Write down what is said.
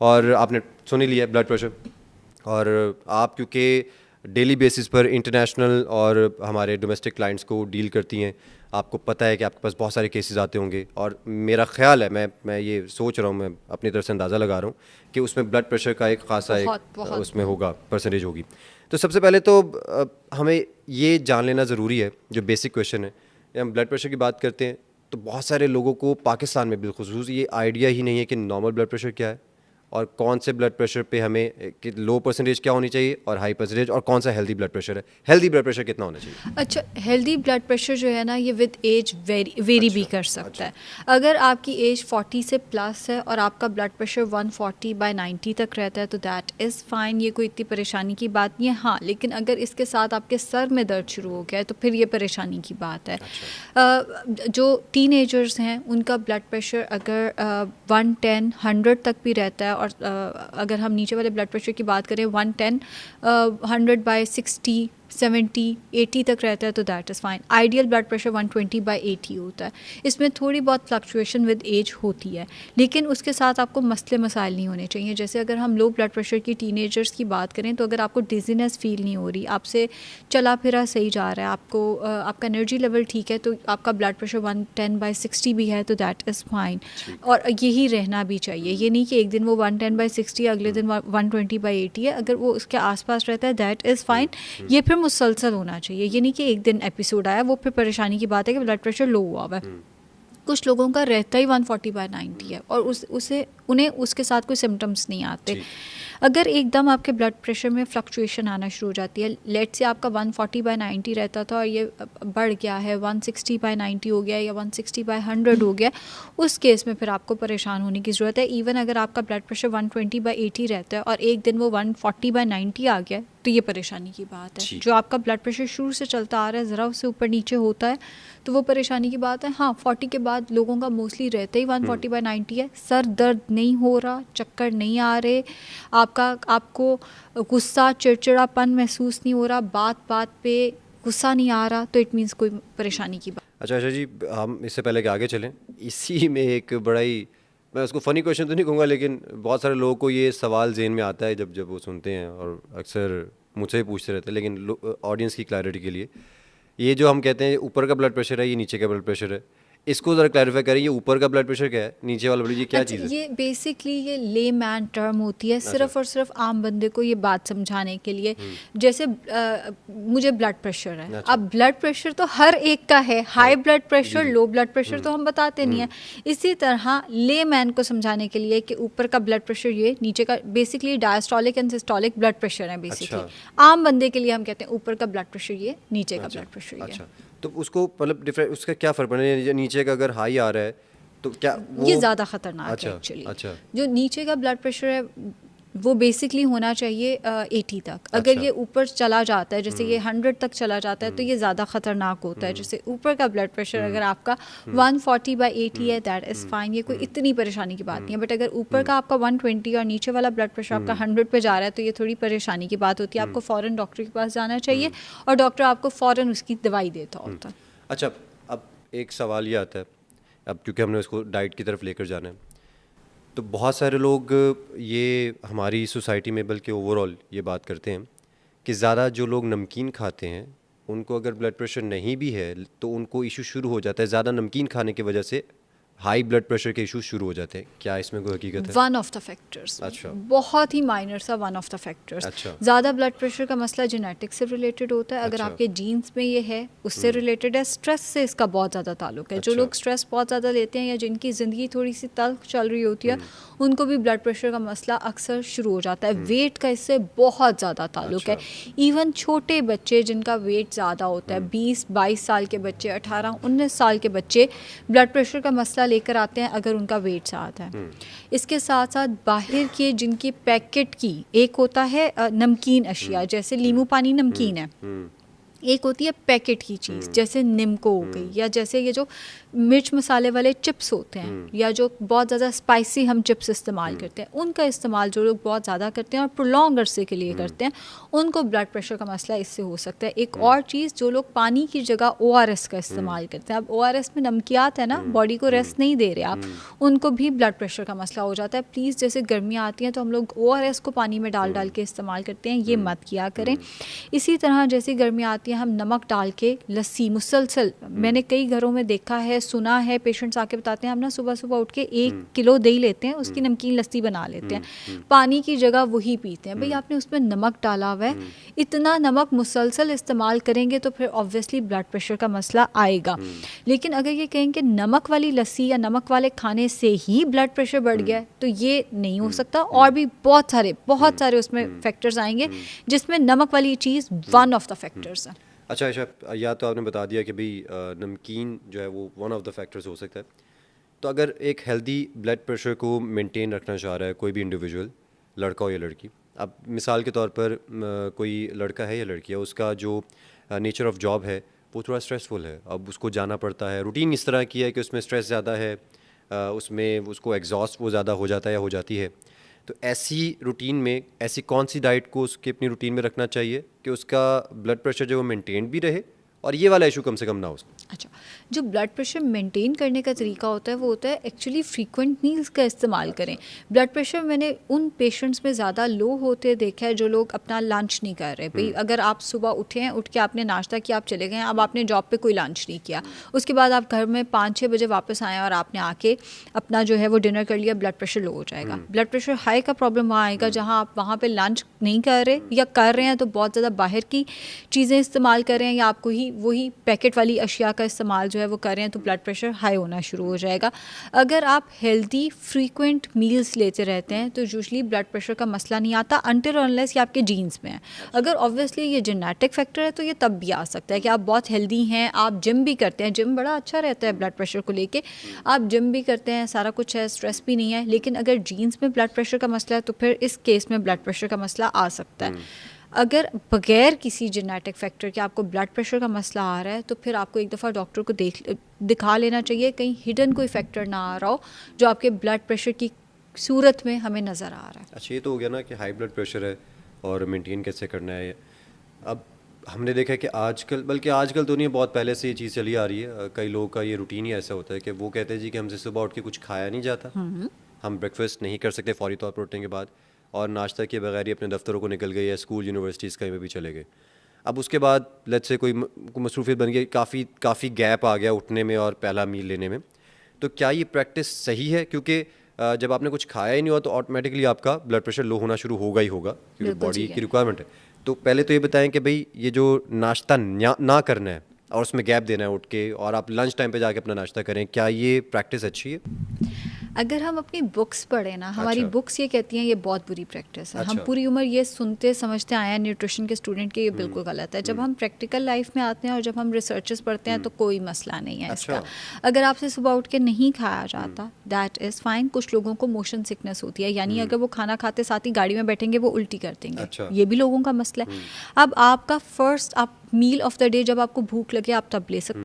और आपने सुन ही लिया ब्लड प्रेशर, और आप क्योंकि डेली बेसिस पर इंटरनेशनल और हमारे डोमेस्टिक क्लाइंट्स को डील करती हैं, आपको पता है कि आपके पास बहुत सारे केसेस आते होंगे, और मेरा ख्याल है, मैं ये सोच रहा हूँ, मैं अपनी तरफ से अंदाज़ा लगा रहा हूँ कि उसमें ब्लड प्रेशर का एक खासा एक उसमें होगा, परसेंटेज होगी। तो सबसे पहले तो हमें ये जान लेना ज़रूरी है, जो बेसिक क्वेश्चन है, हम ब्लड प्रेशर की बात करते हैं तो बहुत सारे लोगों को पाकिस्तान में बिलखुसूस ये आइडिया ही नहीं है कि नॉर्मल ब्लड प्रेशर क्या है, और कौन से ब्लड प्रेशर पे हमें कि लो परसेंटेज क्या होनी चाहिए और हाई परसेंटेज, और कौन सा हेल्दी ब्लड प्रेशर है, हेल्दी ब्लड प्रेशर कितना होना चाहिए। अच्छा, हेल्दी ब्लड प्रेशर जो है ना, ये विद एज वेरी भी कर सकता है। अगर आपकी एज 40 से प्लस है और आपका ब्लड प्रेशर 140/90 तक रहता है तो दैट इज़ फाइन, ये कोई इतनी परेशानी की बात नहीं है। हाँ, लेकिन अगर इसके साथ आपके सर में दर्द शुरू हो गया है तो फिर ये परेशानी की बात है। जो टीनेजर्स हैं उनका ब्लड प्रेशर अगर 110 100 तक भी रहता है, और अगर हम नीचे वाले ब्लड प्रेशर की बात करें 110 100/60 70 80 तक रहता है तो that is fine. Ideal blood pressure 120/80 होता है। इसमें थोड़ी बहुत फ्लक्चुएशन विद एज होती है, लेकिन उसके साथ आपको मसले मसाइल नहीं होने चाहिए। जैसे अगर हम लो ब्लड प्रेशर की टीनेजर्स की बात करें तो अगर आपको डिजीनेस फील नहीं हो रही, आपसे चला फिरा सही जा रहा है, आपको आपका एनर्जी लेवल ठीक है, तो आपका ब्लड प्रेशर 110/60 भी है तो दैट इज़ फाइन, और यही रहना भी चाहिए। ये नहीं कि एक दिन वो 110/60 अगले दिन 120/80 है, अगर वो उसके आसपास रहता है दैट इज़ फाइन। ये फिर मुसलसल होना चाहिए, ये नहीं कि एक दिन एपिसोड आया वो फिर परेशानी की बात है कि ब्लड प्रेशर लो हुआ है। कुछ लोगों का रहता ही 140/90 है और उन्हें उसके साथ कोई सिम्टम्स नहीं आते। अगर एकदम आपके ब्लड प्रेशर में फ्लक्चुएशन आना शुरू हो जाती है, लेट से आपका 140/90 रहता था और ये बढ़ गया है 160/90 हो गया या 160/100 हो गया, उस केस में फिर आपको परेशान होने की ज़रूरत है। इवन अगर आपका ब्लड प्रेशर 120/80 रहता है और एक दिन वो 140/90 आ गया तो ये परेशानी की बात है। जो आपका ब्लड प्रेशर शुरू से चलता आ रहा है, ज़रा उससे ऊपर नीचे होता है तो वो परेशानी की बात है। हाँ, 40 के बाद लोगों का मोस्टली रहते ही 140/90 है। सर दर्द नहीं हो रहा, चक्कर नहीं आ रहे, आपको गुस्सा चिड़चिड़ापन महसूस नहीं हो रहा, बात बात पे गुस्सा नहीं आ रहा, तो इट मीन्स कोई परेशानी की बात। अच्छा जी, हम इससे पहले कि आगे चलें, इसी में एक बड़ा ही, मैं उसको फ़नी क्वेश्चन तो नहीं कहूँगा, लेकिन बहुत सारे लोगों को ये सवाल ज़हन में आता है जब वो सुनते हैं, और अक्सर मुझसे भी पूछते रहते हैं, लेकिन ऑडियंस की क्लैरिटी के लिए, ये जो हम कहते हैं ऊपर का ब्लड प्रेशर है, ये नीचे का ब्लड प्रेशर है, इसको ज़रा क्लैरिफाई करें, ये ऊपर का ब्लड प्रेशर क्या है, नीचे वाला ब्लड, ये क्या चीज़ है? ये बेसिकली ये ले मैन टर्म होती है, सिर्फ और सिर्फ आम बंदे को ये बात समझाने के लिए। जैसे मुझे ब्लड प्रेशर है, अब ब्लड प्रेशर तो हर एक का है, high blood pressure, low blood pressure तो हम बताते नहीं है। इसी तरह ले मैन को समझाने के लिए कि ऊपर का ब्लड प्रेशर ये, नीचे का, basically diastolic and systolic blood pressure है बेसिकली। आम बंदे के लिए हम कहते हैं ऊपर का ब्लड प्रेशर ये, नीचे का ब्लड प्रेशर ये। तो उसको मतलब डिफरेंट, उसका क्या फ़र्क पड़ना है? नीचे का अगर हाई आ रहा है तो क्या वो, ये ज़्यादा ख़तरनाक है एक्चुअली। जो नीचे का ब्लड प्रेशर है वो बेसिकली होना चाहिए 80 तक। अगर ये ऊपर चला जाता है, जैसे ये 100 तक चला जाता है, तो ये ज़्यादा ख़तरनाक होता है। जैसे ऊपर का ब्लड प्रेशर अगर आपका 140/80 है दैट इज़ फाइन, ये कोई इतनी परेशानी की बात नहीं है। बट अगर ऊपर का आपका 120 और नीचे वाला ब्लड प्रेशर आपका 100 पे जा रहा है तो ये थोड़ी परेशानी की बात होती है। आपको फ़ौरन डॉक्टर के पास जाना चाहिए और डॉक्टर आपको फ़ौरन उसकी दवाई देता होता है। अच्छा, अब एक सवाल ये आता है, अब क्योंकि हमने उसको डाइट की तरफ लेकर जाना है, तो बहुत सारे लोग ये हमारी सोसाइटी में, बल्कि ओवरऑल ये बात करते हैं कि ज़्यादा जो लोग नमकीन खाते हैं उनको अगर ब्लड प्रेशर नहीं भी है तो उनको इशू शुरू हो जाता है, ज़्यादा नमकीन खाने की वजह से हाई ब्लड प्रेशर के इशू शुरू हो जाते हैं। क्या इसमें कोई हकीकत है? One of the factors. अच्छा, बहुत ही माइनर सा वन ऑफ द फैक्टर्स। अच्छा, ज़्यादा ब्लड प्रेशर का मसला जेनेटिक्स से रिलेटेड होता है। अगर अच्छा, आपके जीन्स में ये है उससे रिलेटेड है। स्ट्रेस से इसका बहुत ज़्यादा ताल्लुक है। अच्छा, जो लोग स्ट्रेस बहुत ज़्यादा लेते हैं या जिनकी ज़िंदगी थोड़ी सी तल्ख चल रही होती है उनको भी ब्लड प्रेशर का मसला अक्सर शुरू हो जाता है। वेट का इससे बहुत ज़्यादा ताल्लुक है। इवन छोटे बच्चे जिनका वेट ज़्यादा होता है, 20-22 साल के बच्चे, 18-19 साल के बच्चे ब्लड प्रेशर का मसला लेकर आते हैं अगर उनका वेट ज़्यादा है। इसके साथ साथ बाहर के जिनकी पैकेट की, एक होता है नमकीन अशिया, जैसे नींबू पानी नमकीन है, एक होती है पैकेट की चीज़, जैसे निम्को हो गई, या जैसे ये जो मिर्च मसाले वाले चिप्स होते हैं, या जो बहुत ज़्यादा स्पाइसी हम चिप्स इस्तेमाल करते हैं, उनका इस्तेमाल जो लोग बहुत ज़्यादा करते हैं और प्रोलॉन्ग अरसे के लिए करते हैं, उनको ब्लड प्रेशर का मसला इससे हो सकता है। एक और चीज़, जो लोग पानी की जगह ORS का इस्तेमाल करते हैं, अब ORS में नमकियात है ना, बॉडी को रेस्ट नहीं दे रहे आप, उनको भी ब्लड प्रेशर का मसला हो जाता है। प्लीज़, जैसे गर्मियाँ आती हैं तो हम लोग ORS को पानी में डाल के इस्तेमाल करते हैं, ये मत किया करें। इसी तरह जैसे गर्मियाँ आती हैं, हम नमक डाल के लस्सी मुसलसल, मैंने कई घरों में देखा है, सुना है, पेशेंट्स आके बताते हैं, हम ना सुबह सुबह उठ के 1 किलो दही लेते हैं, उसकी नमकीन लस्सी बना लेते हैं, पानी की जगह वही पीते हैं। भाई, आपने उसमें नमक डाला हुआ है, इतना नमक मुसलसल इस्तेमाल करेंगे तो फिर ऑब्वियसली ब्लड प्रेशर का मसला आएगा। लेकिन अगर ये कहेंगे नमक वाली लस्सी या नमक वाले खाने से ही ब्लड प्रेशर बढ़ गया है, तो ये नहीं हो सकता। और भी बहुत सारे उसमें फैक्टर्स आएंगे, जिसमें नमक वाली चीज़ वन ऑफ द फैक्टर्स है। अच्छा, या तो आपने बता दिया कि भाई नमकीन जो है वो वन ऑफ द फैक्टर्स हो सकता है। तो अगर एक हेल्दी ब्लड प्रेशर को मेंटेन रखना चाह रहा है कोई भी इंडिविजुअल, लड़का हो या लड़की, अब मिसाल के तौर पर कोई लड़का है या लड़की है, उसका जो नेचर ऑफ जॉब है वो थोड़ा स्ट्रेसफुल है, अब उसको जाना पड़ता है, रूटीन इस तरह की है कि उसमें स्ट्रेस ज़्यादा है, उसमें उसको एग्जॉस्ट वो ज़्यादा हो जाता है या हो जाती है, तो ऐसी रूटीन में ऐसी कौन सी डाइट को उसके अपनी रूटीन में रखना चाहिए कि उसका ब्लड प्रेशर जो वो मेंटेन भी रहे और ये वाला इशू कम से कम ना हो उसको? अच्छा, जो ब्लड प्रेशर मेंटेन करने का तरीका होता है वो होता है एक्चुअली फ्रीक्वेंट मील्स का इस्तेमाल करें। ब्लड प्रेशर मैंने उन पेशेंट्स में ज़्यादा लो होते देखा है जो लोग अपना लंच नहीं कर रहे। भाई, अगर आप सुबह उठे हैं, उठ के आपने नाश्ता किया, आप चले गए, अब आपने जॉब पे कोई लंच नहीं किया, उसके बाद आप घर में 5-6 बजे वापस आए और आपने आके अपना जो है वो डिनर कर लिया, ब्लड प्रेशर लो हो जाएगा। ब्लड प्रेशर हाई का प्रॉब्लम वहाँ आएगा जहाँ आप वहाँ पर लंच नहीं कर रहे, या कर रहे हैं तो बहुत ज़्यादा बाहर की चीज़ें इस्तेमाल कर रहे हैं, या आपको ही वही पैकेट वाली अशिया का इस्तेमाल जो है वो कर रहे हैं, तो ब्लड प्रेशर हाई होना शुरू हो जाएगा। अगर आप हेल्दी फ्रीक्वेंट मील्स लेते रहते हैं तो यूजुअली ब्लड प्रेशर का मसला नहीं आता, अनटिल अनलेस ये आपके जीन्स में है। अगर ऑब्वियसली ये जेनेटिक फैक्टर है तो ये तब भी आ सकता है कि आप बहुत हेल्दी हैं, आप जिम भी करते हैं, जिम बड़ा अच्छा रहता है ब्लड प्रेशर को लेके, आप जिम भी करते हैं, सारा कुछ है, स्ट्रेस भी नहीं है, लेकिन अगर जीन्स में ब्लड प्रेशर का मसला है तो फिर इस केस में ब्लड प्रेशर का मसला आ सकता है। अगर बगैर किसी जेनेटिक फैक्टर के आपको ब्लड प्रेशर का मसला आ रहा है तो फिर आपको एक दफ़ा डॉक्टर को दिखा लेना चाहिए, कहीं हिडन कोई फैक्टर ना आ रहा हो जो आपके ब्लड प्रेशर की सूरत में हमें नज़र आ रहा है। अच्छा, ये तो हो गया ना कि हाई ब्लड प्रेशर है और मेंटेन कैसे करना है। अब हमने देखा है कि आजकल, बल्कि आजकल तो नहीं, बहुत पहले से ये चीज़ चली आ रही है, कई लोगों का ये रूटीन ही ऐसा होता है कि वो कहते हैं जी कि हमसे सुबह उठ के कुछ खाया नहीं जाता, हम ब्रेकफास्ट नहीं कर सकते फ़ौरी तौर पर उठने के बाद, और नाश्ता किए बगैर ही अपने दफ्तरों को निकल गए या स्कूल यूनिवर्सिटीज़ कहीं पे भी चले गए। अब उसके बाद लेट्स से कोई मसरूफियत बन गई, काफ़ी गैप आ गया उठने में और पहला मील लेने में, तो क्या ये प्रैक्टिस सही है? क्योंकि जब आपने कुछ खाया ही नहीं हुआ तो ऑटोमेटिकली आपका ब्लड प्रेशर लो होना शुरू होगा ही होगा, क्योंकि बॉडी की रिक्वायरमेंट है। तो पहले तो ये बताएं कि भाई ये जो नाश्ता ना करना है और उसमें गैप देना है उठ के, और आप लंच टाइम पे जाके अपना नाश्ता करें, क्या ये प्रैक्टिस अच्छी है? अगर हम अपनी बुक्स पढ़ें ना, हमारी बुक्स ये कहती हैं ये बहुत बुरी प्रैक्टिस है। अच्छा। हम पूरी उम्र ये सुनते समझते आए हैं न्यूट्रिशन के स्टूडेंट के, ये बिल्कुल गलत है। जब हम प्रैक्टिकल लाइफ में आते हैं और जब हम रिसर्चेस पढ़ते हैं तो कोई मसला नहीं है इसका। अगर आपसे सुबह उठ के नहीं खाया जाता, दैट इज़ फाइन। कुछ लोगों को मोशन सिकनेस होती है, यानी अगर वो खाना खाते साथ ही गाड़ी में बैठेंगे वो उल्टी कर देंगे। अच्छा। ये भी लोगों का मसला है। अब आपका फर्स्ट आप मील ऑफ द डे, जब आपको भूख लगे आप तब ले सकते